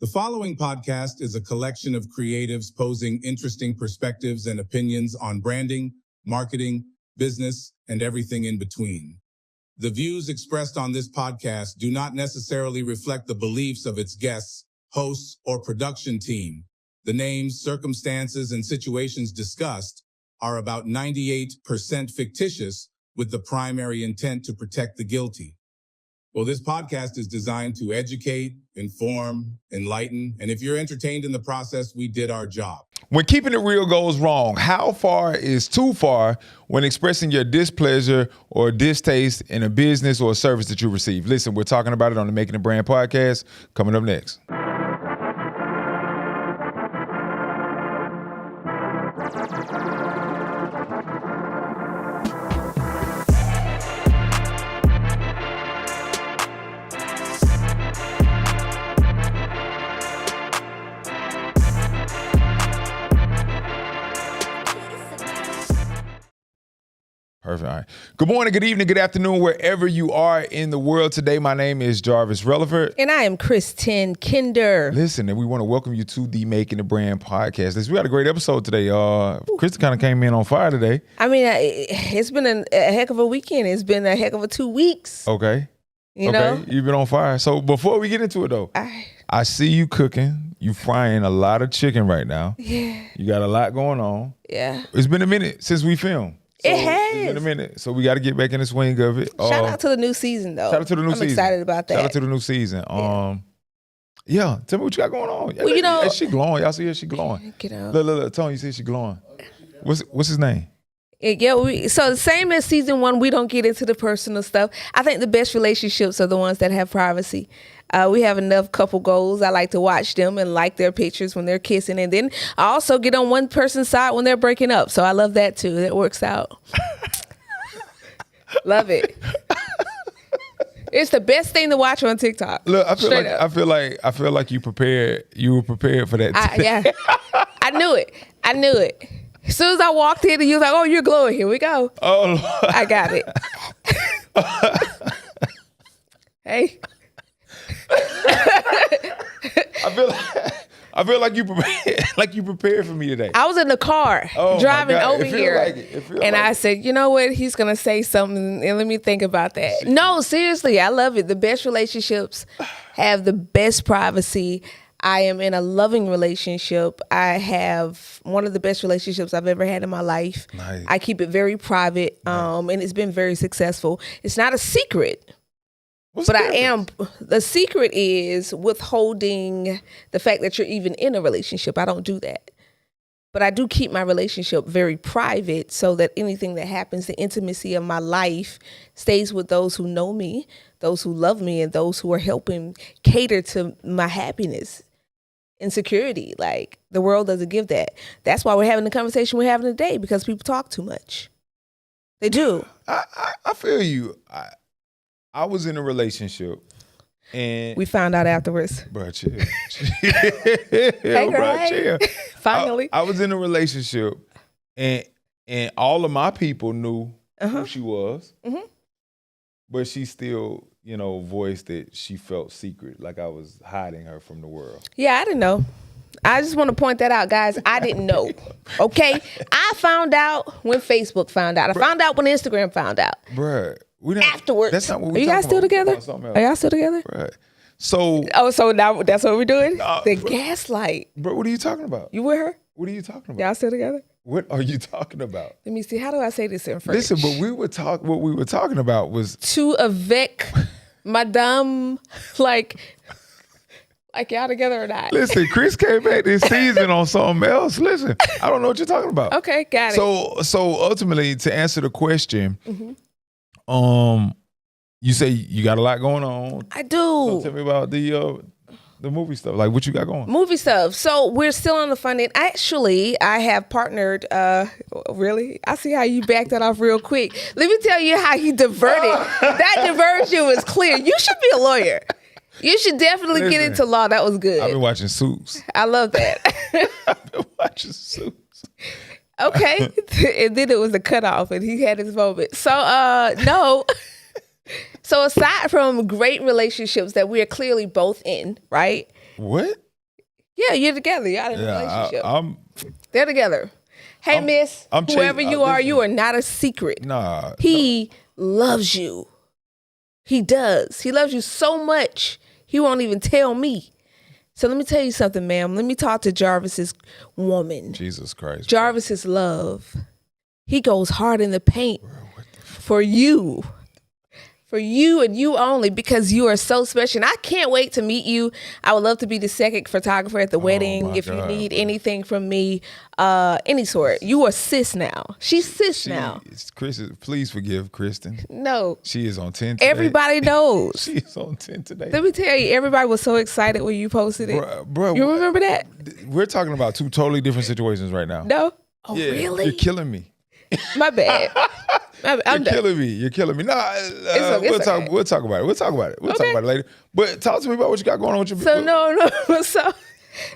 The following podcast is a collection of creatives posing interesting perspectives and opinions on branding, marketing, business, and everything in between. The views expressed on this podcast do not necessarily reflect the beliefs of its guests, hosts, or production team. The names, circumstances, and situations discussed are about 98% fictitious, with the primary intent to protect the guilty. Well, this podcast is designed to educate, inform, enlighten, and if you're entertained in the process, we did our job. When keeping it real goes wrong, how far is too far when expressing your displeasure or distaste in a business or a service that you receive? Listen, we're talking about it on the Making It Brand podcast, coming up next. Perfect. All right. Good morning, good evening, good afternoon, wherever you are in the world today. My name is Jarvis Relevant. And I am Kris Kinder. Listen, and we want to welcome you to the Making It Brand podcast. Listen, we got a great episode today. Kris kind of came in on fire today. I mean, it's been a heck of a weekend. It's been a heck of a 2 weeks. Okay. You know? You've been on fire. So before we get into it, though, I see you cooking. You frying a lot of chicken right now. Yeah. You got a lot going on. Yeah. It's been a minute since we filmed. So it has. It's been a minute. So we got to get back in the swing of it. Shout out to the new season, though. Shout out to the new season. I'm excited about that. Shout out to the new season. Yeah. Tell me what you got going on. Well, you know. She glowing. Y'all see her? She glowing. Get out. Look. Tony, you see she glowing. What's his name? So the same as season 1, we don't get into the personal stuff. I think the best relationships are the ones that have privacy. We have enough couple goals. I like to watch them and like their pictures when they're kissing. And then I also get on one person's side when they're breaking up. So I love that too. That works out. Love it. It's the best thing to watch on TikTok. Look, I feel like you prepared. You were prepared for that. Yeah. I knew it. As soon as I walked in and you was like, "Oh, you're glowing. Here we go." Oh, Lord. I got it. Hey. I feel like you prepared for me today. I was in the car driving over here, and I said, "You know what? He's gonna say something, and let me think about that." No, seriously, I love it. The best relationships have the best privacy. I am in a loving relationship. I have one of the best relationships I've ever had in my life. Nice. I keep it very private, and it's been very successful. It's not a secret. The secret is withholding the fact that you're even in a relationship. I don't do that. But I do keep my relationship very private so that anything that happens, the intimacy of my life stays with those who know me, those who love me, and those who are helping cater to my happiness and security. Like, the world doesn't give that. That's why we're having the conversation we're having today, because people talk too much. They do. I feel you. I was in a relationship, and we found out afterwards. Bro, chill. Hey, bro, chill. Finally. I was in a relationship, and all of my people knew who she was, but she still, voiced that she felt secret, like I was hiding her from the world. Yeah, I didn't know. I just want to point that out, guys. I didn't know. Okay? I found out when Facebook found out. I found out when Instagram found out. Bruh. Afterwards. That's not what Are you guys still together? Are y'all still together? Right. So. So now that's what we're doing? Gaslight. Bro, what are you talking about? You with her? What are you talking about? Y'all still together? What are you talking about? Let me see. How do I say this in French? Listen, but what we were talking about was to avec madame, like y'all together or not. Listen, Kris came back this season on something else. Listen, I don't know what you're talking about. Okay, got it. So ultimately, to answer the question, you say you got a lot going on. I do. So tell me about the movie stuff. Like, what you got going? Movie stuff. So we're still on the funding. Actually, I have partnered. Really? I see how you backed that off real quick. Let me tell you how he diverted. That diversion was clear. You should be a lawyer. You should definitely get into law. That was good. I've been watching Suits. I love that. I've been watching Suits. Okay. And then it was a cutoff and he had his moment. So, no. So aside from great relationships that we are clearly both in, right? What? Yeah, you're together. Y'all in a relationship. I'm They're together. Hey, miss, whoever you are, you are not a secret. Nah. He loves you. He does. He loves you so much, he won't even tell me. So let me tell you something, ma'am. Let me talk to Jarvis's woman. Jesus Christ. Jarvis's love. He goes hard in the paint for you. For you and you only, because you are so special. And I can't wait to meet you. I would love to be the second photographer at the wedding. If you need anything from me, any sort. You are sis now. She's sis now. Kris, please forgive Kristen. No. She is on 10 today. Everybody knows. She is on 10 today. Let me tell you, everybody was so excited when you posted it. Bro, you remember that? We're talking about two totally different situations right now. No? Oh, yeah, really? You're killing me. My bad. I'm killing me. You're killing me. Nah, we'll talk about it. We'll talk about it later. But talk to me about what you got going on with your So So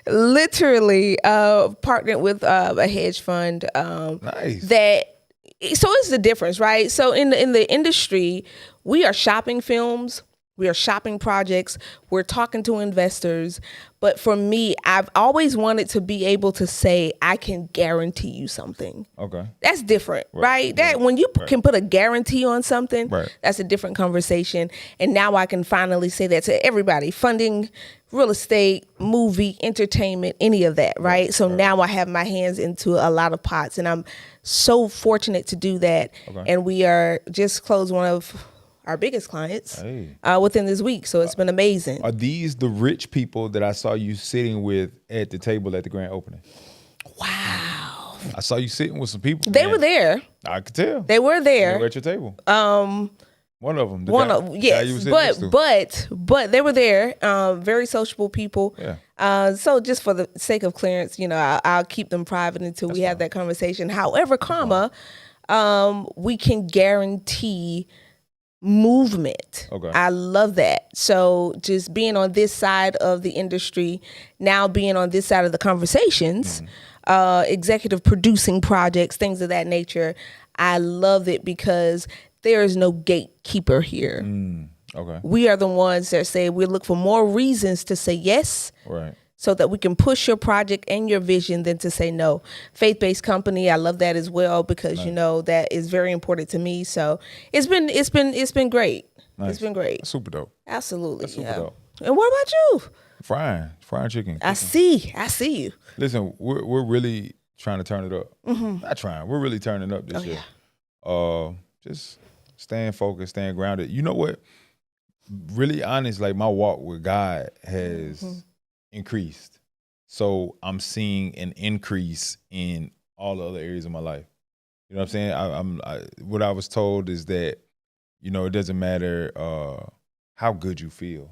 literally partnered with a hedge fund. Nice. So it's the difference, right? So in the industry, we are shopping films. We are shopping projects. We're talking to investors. But for me, I've always wanted to be able to say, I can guarantee you something. Okay. That's different, right? That when you can put a guarantee on something, that's a different conversation. And now I can finally say that to everybody, funding, real estate, movie, entertainment, any of that, right? So now I have my hands into a lot of pots, and I'm so fortunate to do that. Okay. And we are just closed one of our biggest clients within this week. So it's been amazing. Are these the rich people that I saw you sitting with at the table at the grand opening? Wow. I saw you sitting with some people. They were there. I could tell. They were there. They were at your table. One of them. Yes. But they were there. Very sociable people. Yeah. So just for the sake of clearance, I'll keep them private until we have that conversation. However, we can guarantee movement. Okay. I love that. So just being on this side of the industry, now being on this side of the conversations, executive producing projects, things of that nature, I love it because there is no gatekeeper here. Okay. We are the ones that say we look for more reasons to say yes. Right. So that we can push your project and your vision than to say no. Faith-based company, I love that as well because that is very important to me. So it's been great. Nice. It's been great. That's super dope. Absolutely. That's super dope. And what about you? Frying chicken. I see you. Listen, we're really trying to turn it up. Not trying. We're really turning up this year. Yeah. Just staying focused, staying grounded. You know what? Really honest, like my walk with God has increased. So I'm seeing an increase in all the other areas of my life. You know what I'm saying? What I was told is that, it doesn't matter how good you feel,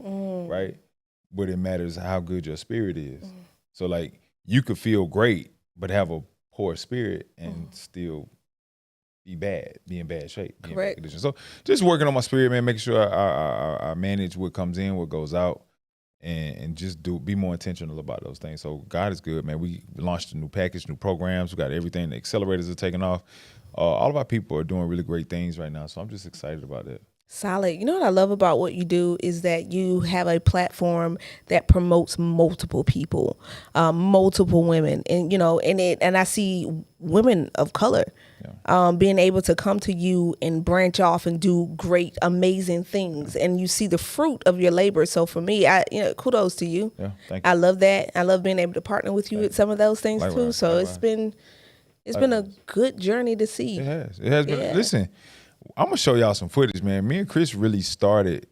right? But it matters how good your spirit is. So like you could feel great, but have a poor spirit and still be in bad shape. Correct. So just working on my spirit, man, making sure I manage what comes in, what goes out. And just be more intentional about those things. So God is good, man. We launched a new package, new programs. We got everything. The accelerators are taking off. All of our people are doing really great things right now. So I'm just excited about that. Solid. You know what I love about what you do is that you have a platform that promotes multiple people, multiple women, and I see women of color being able to come to you and branch off and do great, amazing things, and you see the fruit of your labor. So for me, kudos to you. Yeah, thank you. I love that. I love being able to partner with you with some of those things too. So it's been a good journey to see. It has been. Yeah. Listen. I'm going to show y'all some footage, man. Me and Kris really started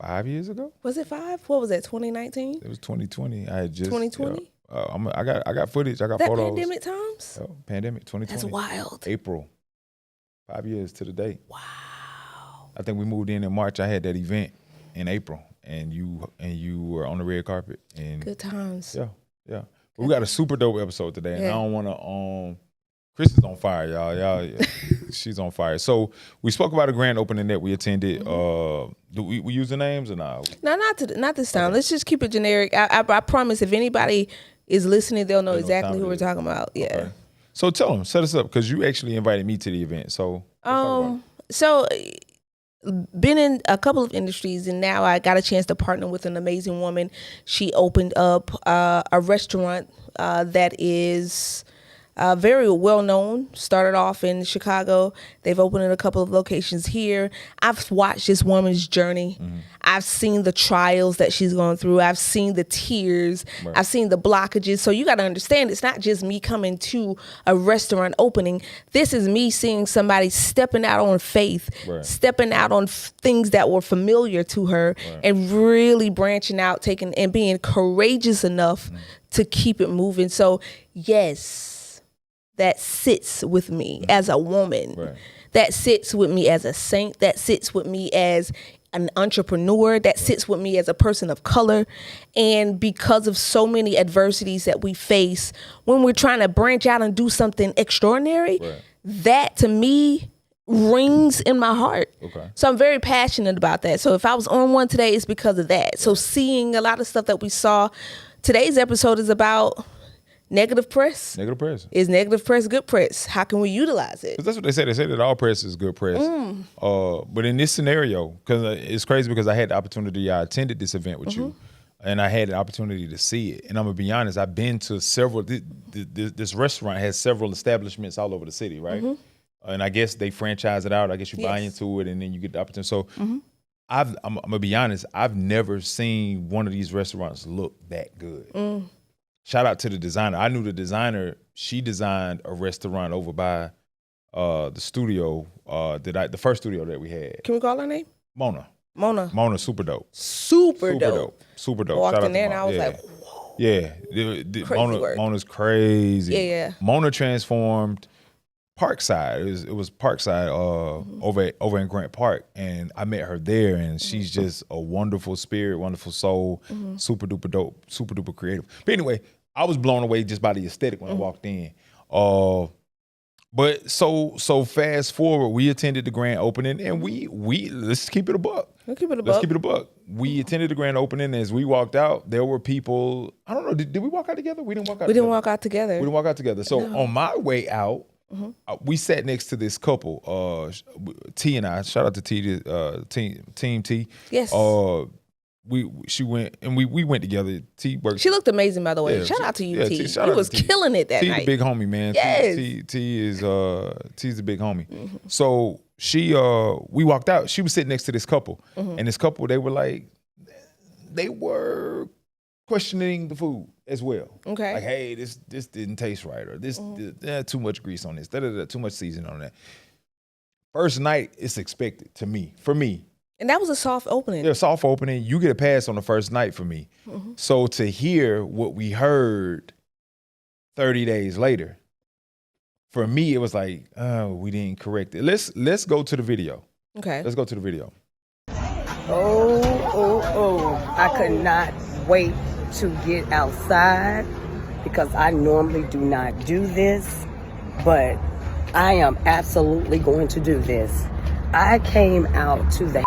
5 years ago. Was it 5? What was that, 2019? It was 2020. I had just 2020? I got footage. I got that photos. Pandemic times? Pandemic 2020. That's wild. April. 5 years to the date. Wow. I think we moved in March. I had that event in April, and you were on the red carpet. And good times. Yeah. But we got a super dope episode today, and I don't want to Kris is on fire, y'all. She's on fire. So we spoke about a grand opening that we attended. Do we use the names or not? No, not this time. Okay. Let's just keep it generic. I promise if anybody is listening, they'll know exactly who we're talking about. Yeah. Okay. So tell them, set us up, because you actually invited me to the event. So been in a couple of industries, and now I got a chance to partner with an amazing woman. She opened up a restaurant that is very well known. Started off in Chicago. They've opened in a couple of locations here. I've watched this woman's journey. I've seen the trials that she's gone through. I've seen the tears. Right. I've seen the blockages. So you got to understand, it's not just me coming to a restaurant opening. This is me seeing somebody stepping out on faith, right. stepping out on things that were familiar to her, right. and really branching out, taking and being courageous enough to keep it moving. So yes, that sits with me as a woman. Right. That sits with me as a saint. That sits with me as an entrepreneur. That sits with me as a person of color. And because of so many adversities that we face when we're trying to branch out and do something extraordinary, right. that to me rings in my heart. Okay. So I'm very passionate about that. So if I was on one today, it's because of that. So seeing a lot of stuff that we saw, today's episode is about negative press. Negative press. Is negative press good press? How can we utilize it? That's what they say. They say that all press is good press. But in this scenario, because it's crazy because I had the opportunity, I attended this event with you, and I had the opportunity to see it. And I'm going to be honest, I've been to several, this restaurant has several establishments all over the city, right? And I guess they franchise it out. I guess you buy into it and then you get the opportunity. So I'm going to be honest, I've never seen one of these restaurants look that good. Shout out to the designer. I knew the designer. She designed a restaurant over by the studio, the first studio that we had. Can we call her name? Mona, super dope. Super dope. Walked in there and I was like, whoa. Yeah. Mona's crazy. Yeah. Mona transformed Parkside. It was Parkside over in Grant Park, and I met her there, and she's just a wonderful spirit, wonderful soul, super duper dope, super duper creative. But anyway, I was blown away just by the aesthetic when I walked in. But so fast forward, we attended the grand opening, and we let's keep it a buck. Let's keep it a buck. We attended the grand opening. As we walked out, there were people. I don't know. Did we walk out together? We didn't walk out. We didn't walk out together. We didn't walk out together. So on my way out, we sat next to this couple, T and I. Shout out to T, Team T. Yes. She went and we went together. T worked. She looked amazing, by the way. Shout out to you, T. You was killing it that night. T's the big homie, man. Yes. T's the big homie. So we walked out. She was sitting next to this couple, and this couple they were questioning the food as well. Okay. Like, hey, this didn't taste right, or this too much grease on this, too much seasoning on that. First night, it's expected for me. And that was a soft opening. Yeah, soft opening. You get a pass on the first night for me. So to hear what we heard 30 days later, for me, it was like, oh, we didn't correct it. Let's go to the video. Okay. Let's go to the video. I could not wait to get outside because I normally do not do this, but I am absolutely going to do this. I came out to the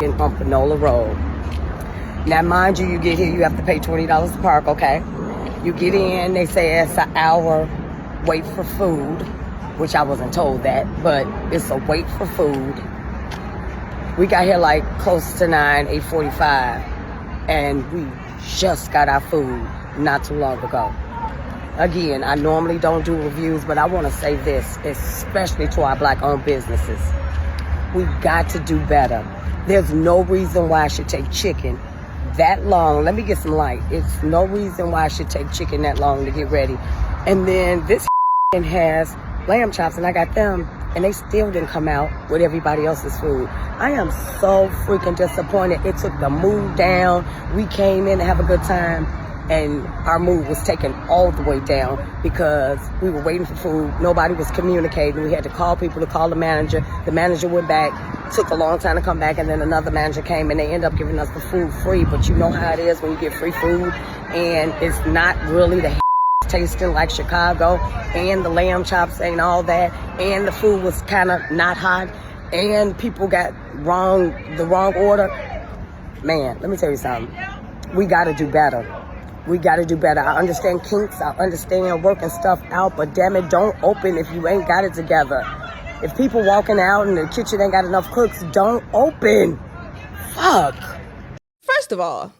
on Panola Road. Now, mind you, you get here, you have to pay $20 to park, okay? You get in, they say it's an hour wait for food, which I wasn't told that, but it's a wait for food. We got here like close to 8:45, and we just got our food not too long ago. Again, I normally don't do reviews, but I want to say this, especially to our Black-owned businesses. We got to do better. There's no reason why I should take chicken that long. Let me get some light. It's no reason why I should take chicken that long to get ready. And then this has lamb chops, and I got them, and they still didn't come out with everybody else's food. I am so freaking disappointed. It took the mood down. We came in to have a good time, and our mood was taken all the way down because we were waiting for food. Nobody was communicating. We had to call people to call the manager. The manager went back, took a long time to come back, and then another manager came, and they ended up giving us the food free. But you know how it is when you get free food, and it's not really the tasting like Chicago, and the lamb chops ain't all that, and the food was kind of not hot, and people got the wrong order. Man, let me tell you something. We got to do better. We got to do better. I understand kinks. I understand working stuff out, but damn it, don't open if you ain't got it together. If people walking out and the kitchen ain't got enough cooks, don't open. Fuck. First of all,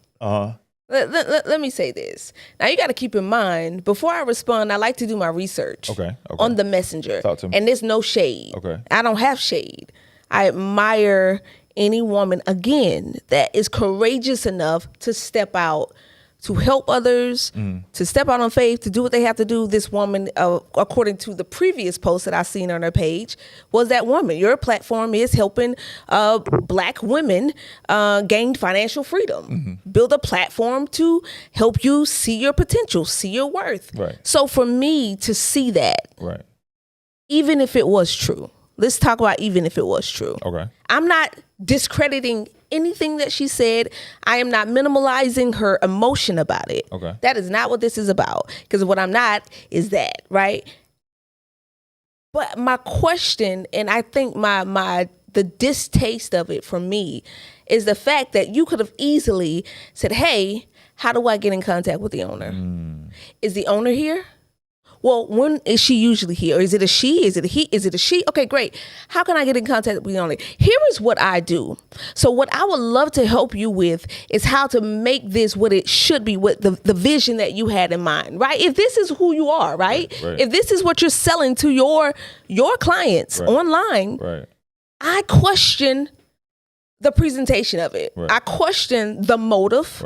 let me say this. Now, you got to keep in mind, before I respond, I like to do my research on the messenger. Talk to me. And there's no shade. Okay. I don't have shade. I admire any woman, again, that is courageous enough to step out, to help others, to step out on faith, to do what they have to do. This woman, according to the previous post that I seen on her page, was that woman. Your platform is helping Black women gain financial freedom, build a platform to help you see your potential, see your worth. Right. So for me to see that, Right. even if it was true, let's talk about even if it was true. Okay. I'm not discrediting anything that she said. I am not minimalizing her emotion about it. Okay. That is not what this is about. Because what I'm not is that, right? But my question, and I think the distaste of it for me, is the fact that you could have easily said, hey, how do I get in contact with the owner? Is the owner here? Well, when is she usually here? Or is it a she? Is it a he? Is it a she? Okay, great. How can I get in contact with the owner? Here is what I do. So what I would love to help you with is how to make this what it should be, with the vision that you had in mind, right? If this is who you are, right? If this is what you're selling to your clients online, I question the presentation of it. I question the motive.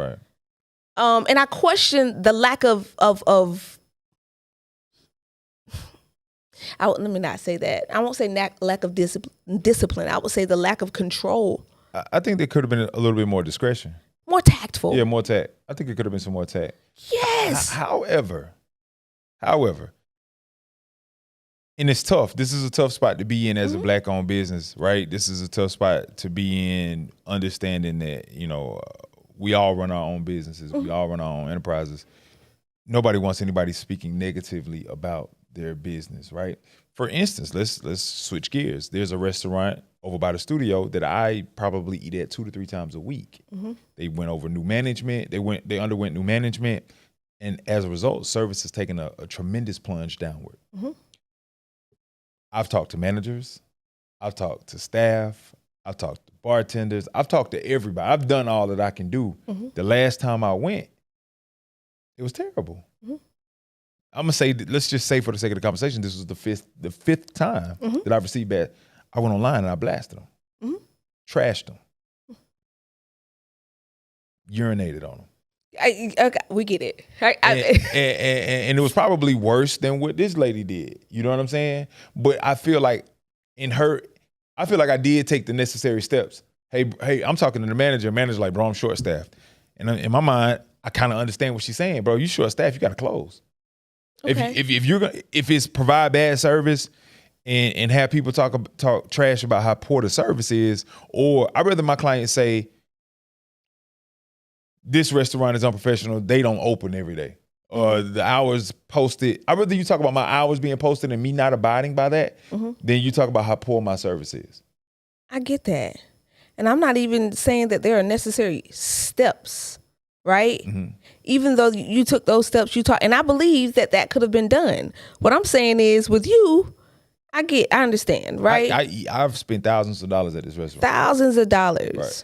And I question the lack of let me not say that. I won't say lack of discipline. I would say the lack of control. I think there could have been a little bit more discretion. More tactful. Yeah, more tact. I think it could have been some more tact. Yes. However, and it's tough. This is a tough spot to be in as a Black-owned business, right? This is a tough spot to be in, understanding that, we all run our own businesses. We all run our own enterprises. Nobody wants anybody speaking negatively about their business, right? For instance, let's switch gears. There's a restaurant over by the studio that I probably eat at 2 to 3 times a week. They went over new management. They underwent new management, and as a result, service has taken a tremendous plunge downward. I've talked to managers. I've talked to staff. I've talked to bartenders. I've talked to everybody. I've done all that I can do. The last time I went, it was terrible. I'm gonna say, let's just say for the sake of the conversation, this was the fifth time that I've received bad. I went online and I blasted them, trashed them, urinated on them. Okay, we get it. And it was probably worse than what this lady did. You know what I'm saying? But I feel like I did take the necessary steps. Hey, I'm talking to the manager. Manager's like, bro, I'm short staffed. And in my mind, I kind of understand what she's saying, bro. You short staffed, you got to close. Okay. If it's provide bad service and have people talk trash about how poor the service is, or I'd rather my client say, this restaurant is unprofessional, they don't open every day. The hours posted. I'd rather you talk about my hours being posted and me not abiding by that than you talk about how poor my service is. I get that. And I'm not even saying that there are necessary steps, right? Even though you took those steps, and I believe that could have been done. What I'm saying is, with you, I understand, right? I've spent thousands of dollars at this restaurant. Thousands of dollars. Right.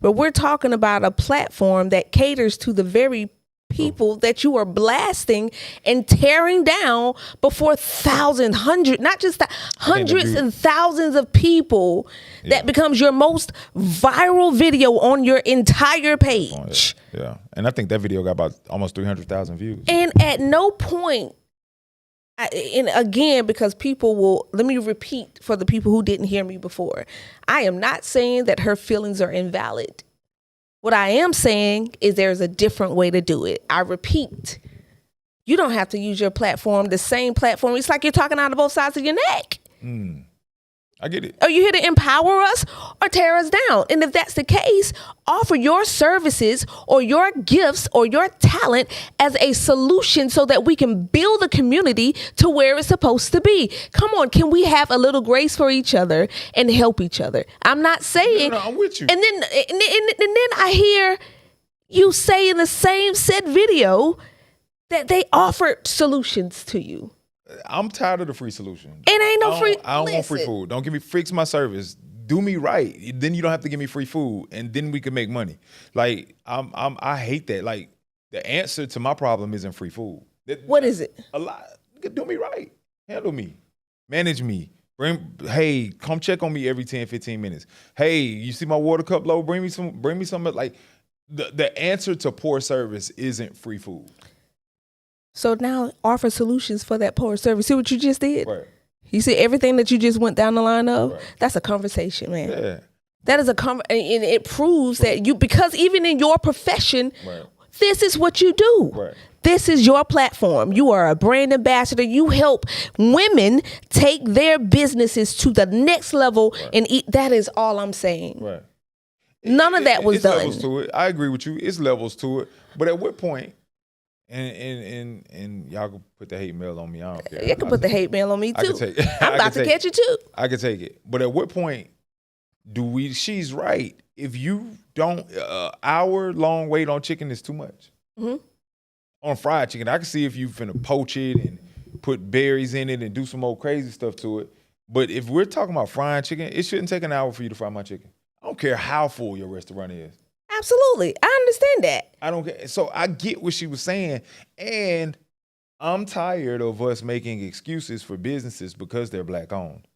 But we're talking about a platform that caters to the very people that you are blasting and tearing down before not just hundreds and thousands of people. That becomes your most viral video on your entire page. Yeah. And I think that video got about almost 300,000 views. And at no point, and again, because let me repeat for the people who didn't hear me before. I am not saying that her feelings are invalid. What I am saying is there's a different way to do it. I repeat, you don't have to use your platform, the same platform. It's like you're talking out of both sides of your neck. I get it. Are you here to empower us or tear us down? And if that's the case, offer your services or your gifts or your talent as a solution so that we can build a community to where it's supposed to be. Come on, can we have a little grace for each other and help each other? I'm not saying. No, I'm with you. And then I hear you say in the same said video that they offered solutions to you. I'm tired of the free solution. It ain't no free. I don't want free listen. food. Don't give me fix my service. Do me right. Then you don't have to give me free food, and then we can make money. Like I hate that. Like the answer to my problem isn't free food. What is it? A lot. Do me right. Handle me. Manage me. Hey, come check on me every 10, 15 minutes. Hey, you see my water cup low? Bring me some. Like the answer to poor service isn't free food. So now offer solutions for that poor service. See what you just did? Right. You see everything that you just went down the line of? Right. That's a conversation, man. Yeah. That is and it proves that because even in your profession, Right. this is what you do. Right. This is your platform. You are a brand ambassador. You help women take their businesses to the next level, and that is all I'm saying. Right. None of that was it's done. Levels to it. I agree with you. It's levels to it. But at what point? And y'all can put the hate mail on me. I don't care. You can put the hate mail on me I too. can take it. I'm about to catch it too. I can take it. But at what point do we? She's right. If you don't, hour-long wait on chicken is too much. Mm-hmm. On fried chicken, I can see if you finna poach it and put berries in it and do some old crazy stuff to it. But if we're talking about frying chicken, it shouldn't take an hour for you to fry my chicken. I don't care how full your restaurant is. Absolutely. I understand that. I don't care. So I get what she was saying. And I'm tired of us making excuses for businesses because they're black owned.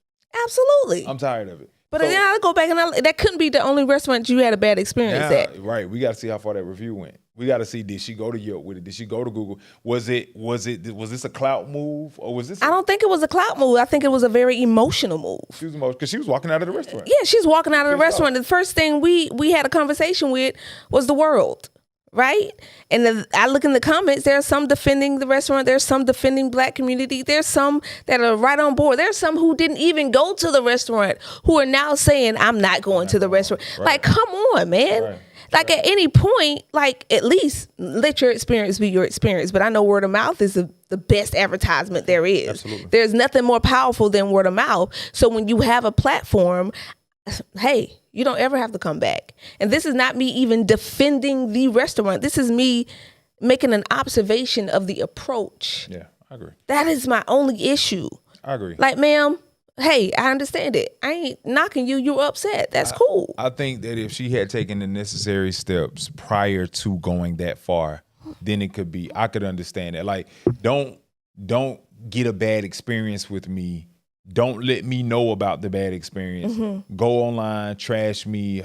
Absolutely. I'm tired of it. But then I go back and that couldn't be the only restaurant you had a bad experience at. Right. We got to see how far that review went. We got to see, did she go to Yelp with it? Did she go to Google? Was this a clout move or was this? I don't think it was a clout move. I think it was a very emotional move. She was because she was walking out of the restaurant. Yeah, she's walking out of the restaurant. The first thing we had a conversation with was the world, right? And I look in the comments. There are some defending the restaurant. There's some defending Black community. There's some that are right on board. There's some who didn't even go to the restaurant who are now saying, "I'm not going to the restaurant." Right. Like, come on, man. Right. Like at any point, like at least let your experience be your experience. But I know word of mouth is the best advertisement there is. Absolutely. There's nothing more powerful than word of mouth. So when you have a platform, hey, you don't ever have to come back. And this is not me even defending the restaurant. This is me making an observation of the approach. Yeah, I agree. That is my only issue. I agree. Like, ma'am, hey, I understand it. I ain't knocking you. You're upset. That's cool. I think that if she had taken the necessary steps prior to going that far, then it could be, I could understand that. Like, don't get a bad experience with me. Don't let me know about the bad experience. Mm-hmm. Go online, trash me,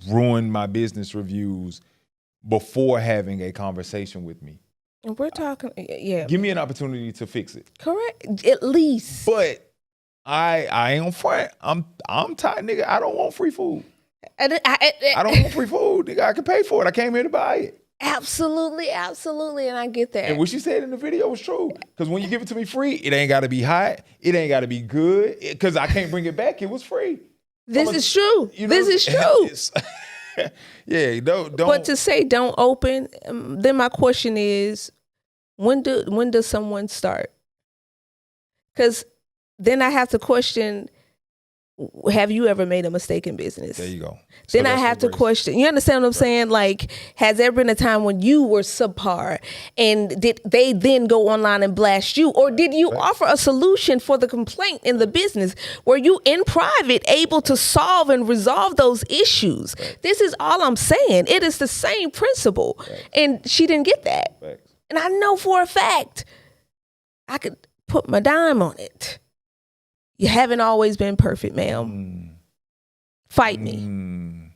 ruin my business reviews before having a conversation with me. And we're talking, yeah. Give me an opportunity to fix it. Correct, at least. But I ain't on front. I'm tired, nigga. I don't want free food. I don't want free food, nigga. I can pay for it. I came here to buy it. Absolutely, and I get that. And what she said in the video was true. Because when you give it to me free, it ain't got to be hot. It ain't got to be good. Because I can't bring it back. It was free. This is true. This is true. Yeah, don't. But to say don't open, then my question is, when does someone start? Because then I have to question, have you ever made a mistake in business? There you go. Then I have to question, you understand what I'm saying? Like, has there been a time when you were subpar and did they then go online and blast you? Or did you offer a solution for the complaint in the business? Were you in private able to solve and resolve those issues? This is all I'm saying. It is the same principle. And she didn't get that. And I know for a fact I could put my dime on it. You haven't always been perfect, ma'am. Fight me.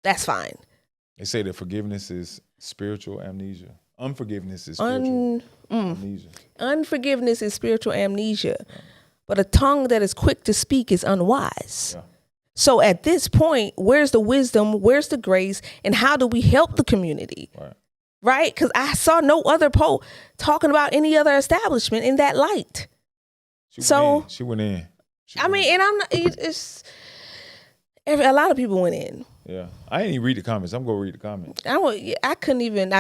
That's fine. They say that forgiveness is spiritual amnesia. Unforgiveness is spiritual amnesia. Unforgiveness is spiritual amnesia. But a tongue that is quick to speak is unwise. Yeah. So at this point, where's the wisdom? Where's the grace? And how do we help the community? Right? Because I saw no other poll talking about any other establishment in that light. She went in. And I'm not. A lot of people went in. Yeah, I didn't even read the comments. I'm gonna read the comments. I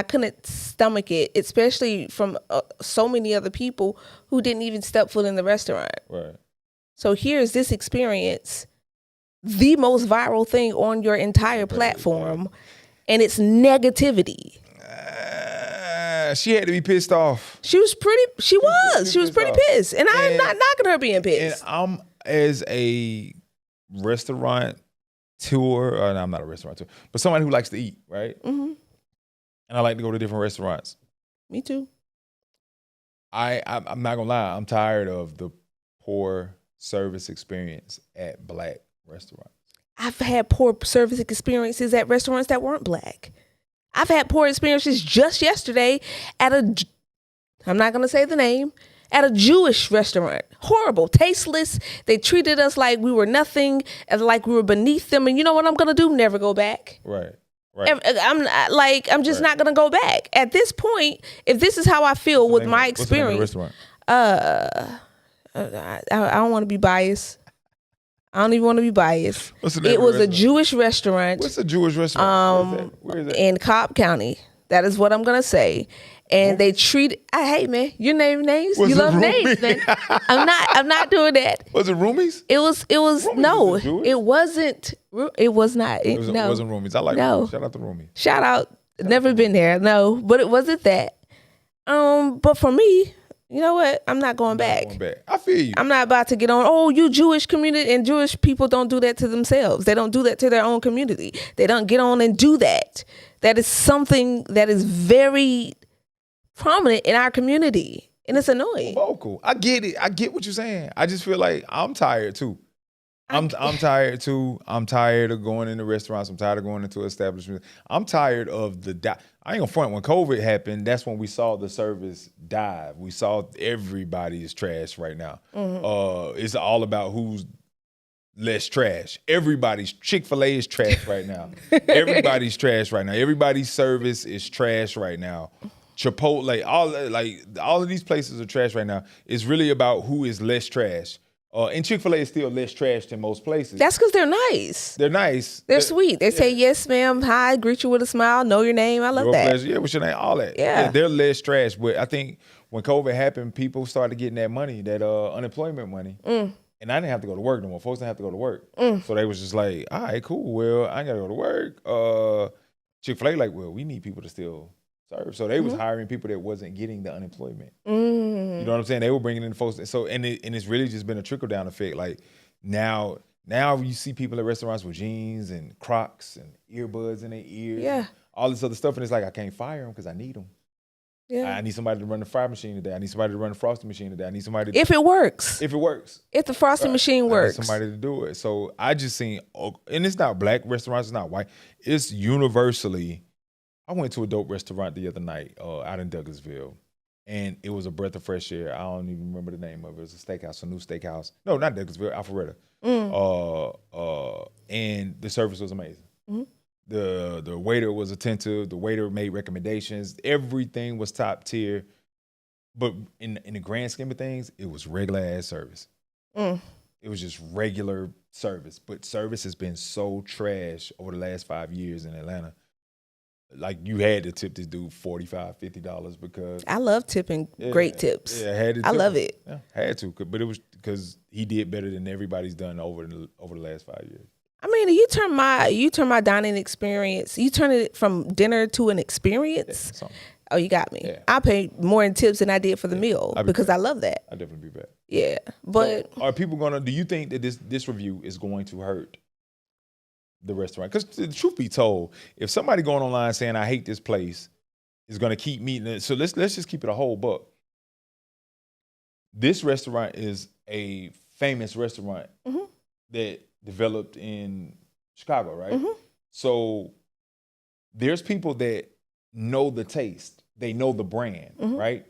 couldn't stomach it, especially from so many other people who didn't even step foot in the restaurant. Right. So here's this experience, the most viral thing on your entire platform, and it's negativity. She had to be pissed off. She was pretty pissed. And I'm not knocking her being And pissed. I'm as a restaurant tour, or no, I'm not a restaurant tour, but somebody who likes to eat, right? Mm-hmm. And I like to go to different restaurants. Me too. I'm not gonna lie, I'm tired of the poor service experience at Black restaurants. I've had poor service experiences at restaurants that weren't Black. I've had poor experiences just yesterday at I'm not going to say the name, at a Jewish restaurant. Horrible, tasteless. They treated us like we were nothing, and like we were beneath them. And you know what I'm going to do? Never go back. Right. I'm just not going to go back. At this point, if this is how I feel with my experience, I don't want to be biased. I don't even want to be biased. It was a Jewish restaurant. What's a Jewish restaurant? Where is that? In Cobb County. That is what I'm gonna say. And they treat. Hey man, you name names. You love names, man. I'm not doing that. Was it Roomies? It was Roomies no. is Jewish? It wasn't. It was not. It wasn't Roomies. I like Roomies. Shout out to Roomies. Shout out. Never been there. No, but it wasn't that. But for me, you know what? I'm not going back. I feel you. I'm not about to get on, oh, you Jewish community, and Jewish people don't do that to themselves. They don't do that to their own community. They don't get on and do that. That is something that is very prominent in our community, and it's annoying. Vocal. I get it. I get what you're saying. I just feel like I'm tired too. I'm tired too. I'm tired of going into restaurants. I'm tired of going into establishments. I'm tired of I ain't gonna front. When COVID happened, that's when we saw the service dive. We saw everybody is trash right now. Mm-hmm. It's all about who's less trash. Everybody's Chick-fil-A is trash right now. Everybody's trash right now. Everybody's service is trash right now. Chipotle, all of these places are trash right now. It's really about who is less trash. And Chick-fil-A is still less trash than most places. That's because they're nice. They're nice. They're sweet. They say, yes, ma'am, hi, greet you with a smile, know your name. I love that. Pleasure. Yeah, what's your name? All that. Yeah. They're less trash. But I think when COVID happened, people started getting that money, that unemployment money. And I didn't have to go to work no more. Folks didn't have to go to work. So they was just like, all right, cool. Well, I ain't got to go to work. Chick-fil-A like, well, we need people to still serve. So they was hiring people that wasn't getting the unemployment. You know what I'm saying? They were bringing in folks. So and it's really just been a trickle down effect. Like now you see people at restaurants with jeans and Crocs and earbuds in their ears. Yeah. All this other stuff, and it's like I can't fire them because I need them. Yeah. I need somebody to run the fry machine today. I need somebody to run the frosting machine today. I need somebody if it works. If it works. If the frosting machine works. I need somebody to do it. So I just seen, and it's not Black restaurants, it's not white. It's universally. I went to a dope restaurant the other night out in Douglasville, and it was a breath of fresh air. I don't even remember the name of it. It was a steakhouse, a new steakhouse. No, not Douglasville, Alpharetta. And the service was amazing. Mm-hmm. The waiter was attentive. The waiter made recommendations. Everything was top tier. But in the grand scheme of things, it was regular ass service. It was just regular service. But service has been so trash over the last 5 years in Atlanta. Like you had to tip this dude $45, $50 because I love tipping great tips. Yeah, I had to. I love it. Yeah, had to, but it was because he did better than everybody's done over the last 5 years. I mean, you turn my dining experience. You turn it from dinner to an experience. Yeah, oh, you got me. Yeah. I paid more in tips than I did for the meal because I love that. I definitely be back. Yeah, but so are people gonna? Do you think that this review is going to hurt the restaurant? Because the truth be told, if somebody going online saying I hate this place is going to keep meeting, so let's just keep it a whole buck. This restaurant is a famous restaurant that developed in Chicago, right? So there's people that know the taste, they know the brand, right?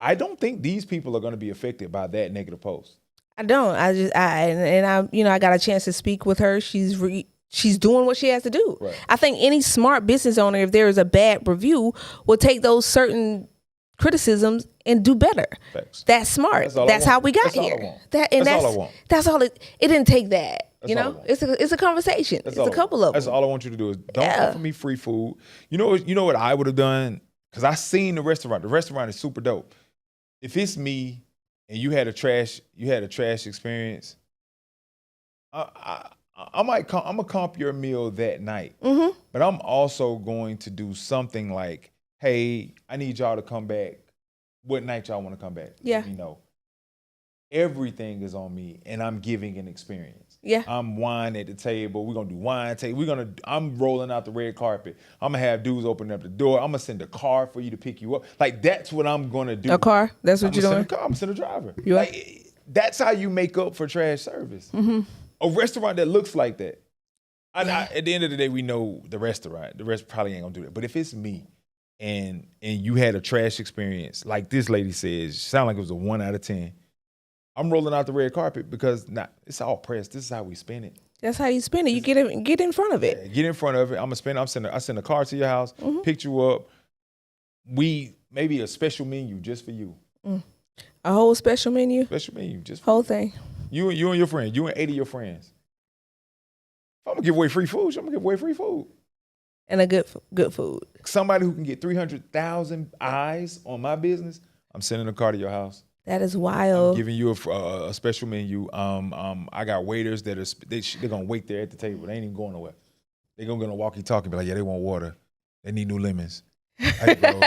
I don't think these people are going to be affected by that negative post. I don't. I got a chance to speak with her. She's doing what she has to do. Right. I think any smart business owner, if there is a bad review, will take those certain criticisms and do better. Thanks. That's smart. That's how we got here. That's all I want. That's all it didn't take that. That's all it's a conversation. It's a couple of them. That's all I want you to do is don't offer me free food. You know what I would have done? Because I seen the restaurant. The restaurant is super dope. If it's me and you had a trash experience, I'm gonna comp your meal that night. But I'm also going to do something like hey, I need y'all to come back. What night y'all want to come back? Yeah. Let me know. Everything is on me, and I'm giving an experience. Yeah. I'm wine at the table. We're gonna do wine table. I'm rolling out the red carpet. I'm gonna have dudes open up the door. I'm gonna send a car for you to pick you up. Like, that's what I'm gonna do. A car? That's what you're doing? I'm gonna send a driver. You are? Like, that's how you make up for trash service. A restaurant that looks like that. At the end of the day, we know the restaurant. The rest probably ain't gonna do that. But if it's me and you had a trash experience, like this lady says, sound like it was a 1 out of 10. I'm rolling out the red carpet because it's all pressed. This is how we spin it. That's how you spin it. You get in front of it. Yeah, get in front of it. I send a car to your house, pick you up. Maybe a special menu just for you. A whole special menu? Special menu, just whole thing. You and your friends. You and 8 of your friends. If I'm gonna give away free food, I'm gonna give away free food. And a good food. Somebody who can get 300,000 eyes on my business, I'm sending a car to your house. That is wild. I'm giving you a special menu. I got waiters that they're gonna wait there at the table. They ain't even going nowhere. They're gonna get a walkie-talkie and be like, yeah, they want water. They need new lemons. Hey, bro,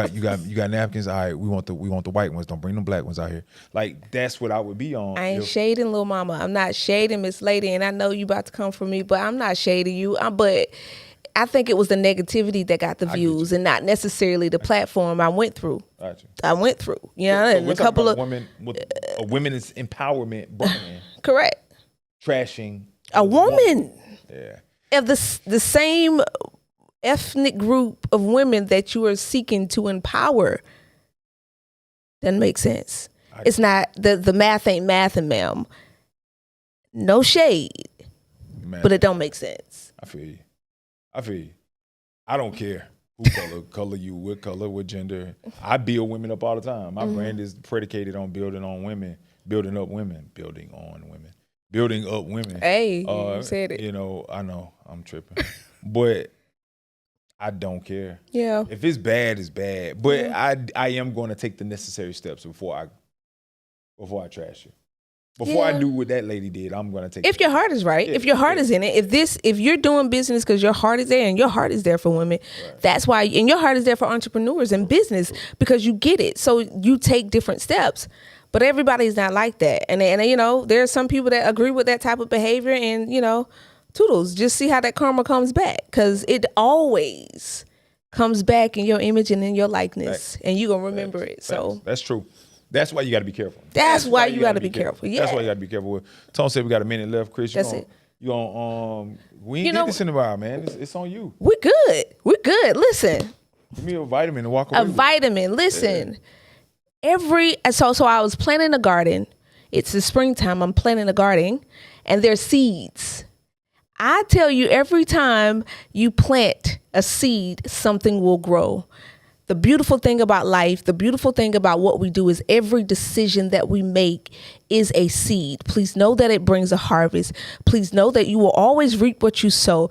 you got napkins. All right, we want the white ones. Don't bring them black ones out here. Like, that's what I would be on. I ain't shading Lil Mama. I'm not shading Miss Lady, and I know you about to come for me, but I'm not shading you. But I think it was the negativity that got the views, and not necessarily the platform I went through. Gotcha. I went through, so and we're a couple of women with a women's empowerment brand. Correct. Trashing a woman. Yeah. Of the same ethnic group of women that you are seeking to empower. Doesn't make sense. It's not the math ain't mathing, ma'am. No shade, but it don't make sense. I feel you. I don't care who color you, what color, what gender. I build women up all the time. My brand is predicated on building on women, building up women, building up women. Hey, you said it. I know I'm tripping, but I don't care. Yeah. If it's bad, it's bad. But I am going to take the necessary steps before I trash you. Before I do what that lady did, I'm going to take. If your heart is right, if your heart is in it, if you're doing business because your heart is there, and your heart is there for women, that's why, and your heart is there for entrepreneurs and business because you get it. So you take different steps. But everybody's not like that. And there are some people that agree with that type of behavior, and, toodles, just see how that karma comes back, because it always comes back in your image and in your likeness, and you're going to remember it. So that's true. That's why you got to be careful. That's why you got to be careful. Yeah. That's why you got to be careful. Tone said we got a minute left, Kris. That's it. We ain't get this in a while, man. It's on you. We're good. Listen. Give me a vitamin and walk away. A vitamin. Listen. So I was planting a garden. It's the springtime. I'm planting a garden, and there's seeds. I tell you, every time you plant a seed, something will grow. The beautiful thing about life, the beautiful thing about what we do is every decision that we make is a seed. Please know that it brings a harvest. Please know that you will always reap what you sow.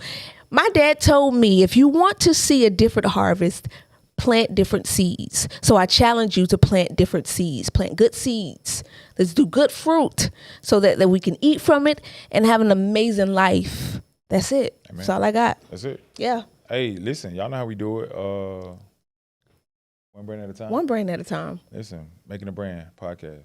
My dad told me, if you want to see a different harvest, plant different seeds. So I challenge you to plant different seeds, plant good seeds. Let's do good fruit so that we can eat from it and have an amazing life. That's it. Amen. That's all I got. That's it. Yeah. Hey, listen, y'all know how we do it. One brand at a time. One brand at a time. Listen, Making a Brand podcast.